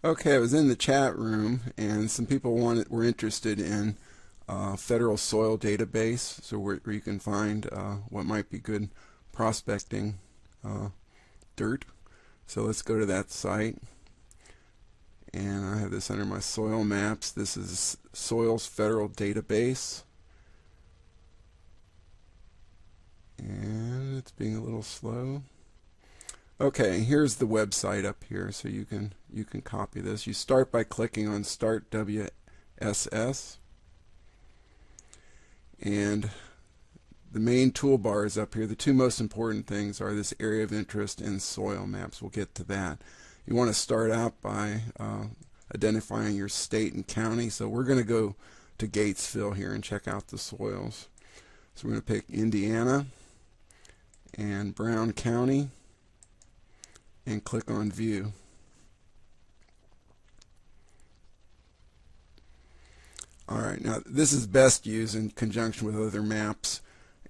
Okay, I was in the chat room, and some people were interested in federal soil database, so where you can find what might be good prospecting uh, dirt. So let's go to that site, and I have this under my soil maps. This is Soils Federal Database, and it's being a little slow. Okay, here's the website up here, so you can copy this. You start by clicking on Start WSS, and the main toolbar is up here. The two most important things are this area of interest and soil maps. We'll get to that. You want to start out by identifying your state and county. So we're going to go to Gatesville here and check out the soils. So we're going to pick Indiana and Brown County and click on View. Alright, now this is best used in conjunction with other maps,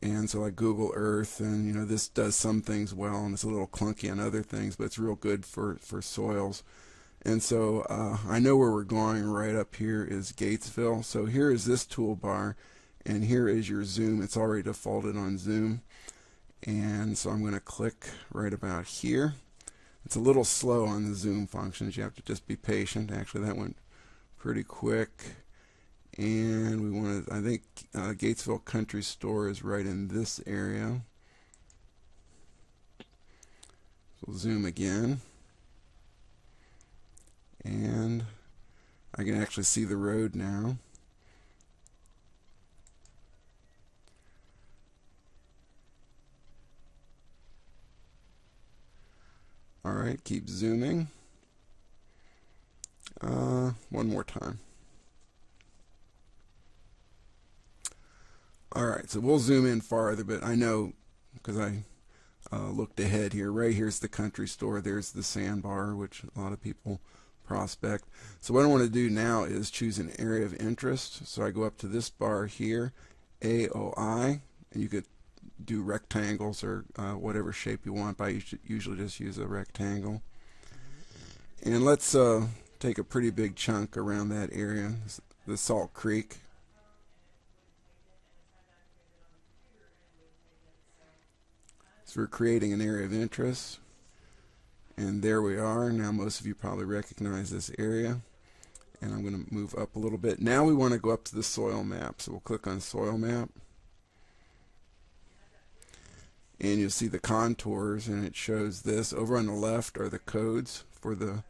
and so like Google Earth, and this does some things well, and it's a little clunky on other things, but it's real good for soils. And so I know where we're going. Right up here is Gatesville. So here is this toolbar, and here is your zoom. It's already defaulted on zoom, and so I'm going to click right about here. It's a little slow on the zoom functions. You have to just be patient. Actually, that went pretty quick. And we want to, I think Gatesville Country Store is right in this area. So we'll zoom again. And I can actually see the road now. Alright, keep zooming. One more time. Alright, so we'll zoom in farther, but I know because I looked ahead here. Right here's the country store. There's the sandbar, which a lot of people prospect. So what I want to do now is choose an area of interest. So I go up to this bar here, AOI, and you could do rectangles or whatever shape you want, but I usually just use a rectangle. And let's take a pretty big chunk around that area, the Salt Creek. So we're creating an area of interest. And there we are. Now most of you probably recognize this area. And I'm going to move up a little bit. Now we want to go up to the soil map. So we'll click on Soil Map. And you'll see the contours, and it shows this. Over on the left are the codes for the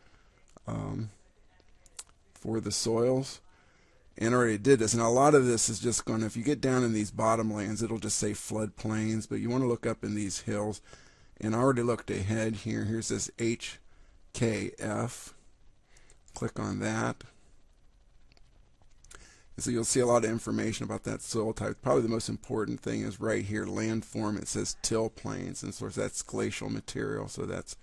soils. And I already did this. Now a lot of this is just going to, if you get down in these bottomlands, it'll just say floodplains, but you want to look up in these hills. And I already looked ahead here. Here's this HKF. Click on that. And so you'll see a lot of information about that soil type. Probably the most important thing is right here, landform. It says till plains, and so that's glacial material. So that's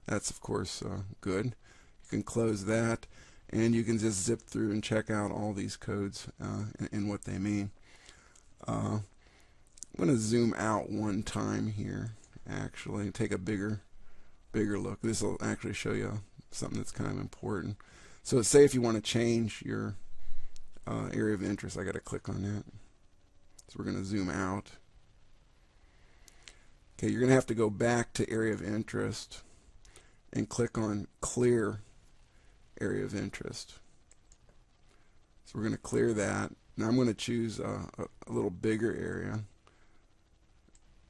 of course good. You can close that, and you can just zip through and check out all these codes and what they mean. I'm going to zoom out one time here. Actually, take a bigger look. This will actually show you something that's kind of important. So say if you want to change your area of interest, I got to click on that. So we're going to zoom out. Okay, you're going to have to go back to area of interest and click on clear area of interest. So we're going to clear that. Now I'm going to choose a little bigger area.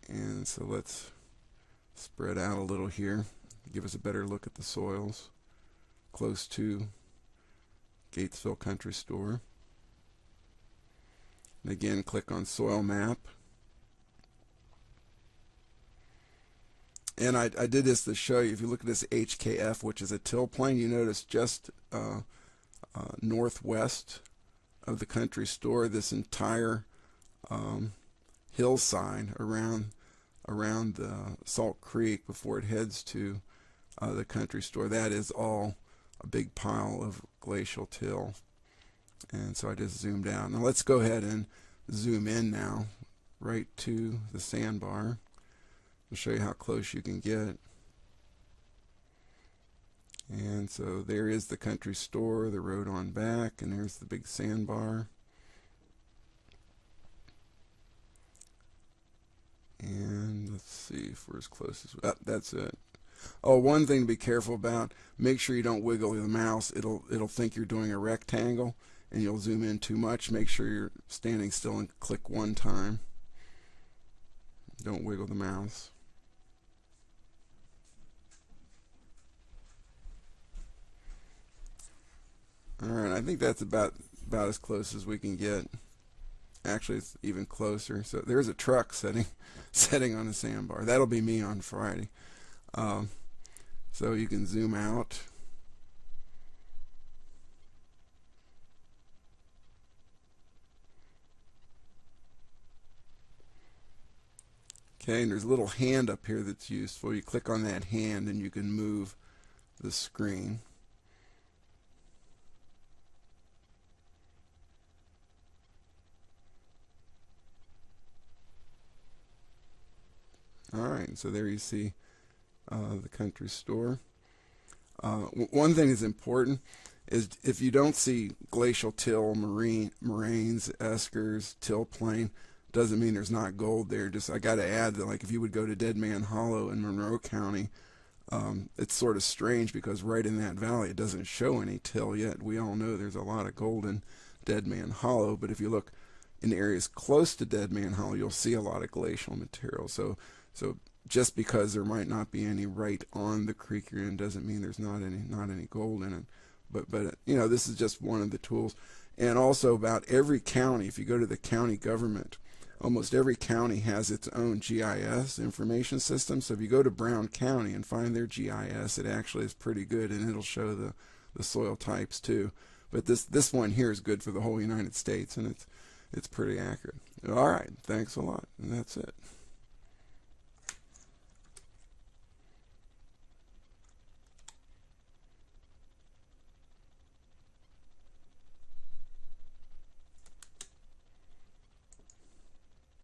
And so let's spread out a little here, give us a better look at the soils close to Gatesville Country Store. And again, click on Soil Map. And I did this to show you, if you look at this HKF, which is a till plain, you notice just northwest of the country store, this entire hillside around the Salt Creek before it heads to the country store, that is all a big pile of glacial till. And so I just zoomed out. Now let's go ahead and zoom in now right to the sandbar. I'll show you how close you can get. And so there is the country store, the road on back, and there's the big sandbar. And let's see if we're as close as that's it. Oh, one thing to be careful about: make sure you don't wiggle the mouse. It'll think you're doing a rectangle, and you'll zoom in too much. Make sure you're standing still and click one time. Don't wiggle the mouse. All right, I think that's about as close as we can get. Actually, it's even closer. So there's a truck setting on the sandbar. That'll be me on Friday. Um, so you can zoom out. Okay, and there's a little hand up here that's useful. You click on that hand and you can move the screen. Alright, so there you see the country store. One thing that's important is if you don't see glacial till, moraines, eskers, till plain, doesn't mean there's not gold there. Just I got to add that, like, if you would go to Dead Man Hollow in Monroe County, it's sort of strange because right in that valley it doesn't show any till yet. We all know there's a lot of gold in Dead Man Hollow, but if you look in areas close to Dead Man Hollow, you'll see a lot of glacial material. So just because there might not be any right on the creek you're in doesn't mean there's not any gold in it. But you know, this is just one of the tools. And also about every county, if you go to the county government, almost every county has its own GIS information system. So if you go to Brown County and find their GIS, it actually is pretty good, and it'll show the soil types too. But this one here is good for the whole United States, and it's pretty accurate. All right, thanks a lot, and that's it.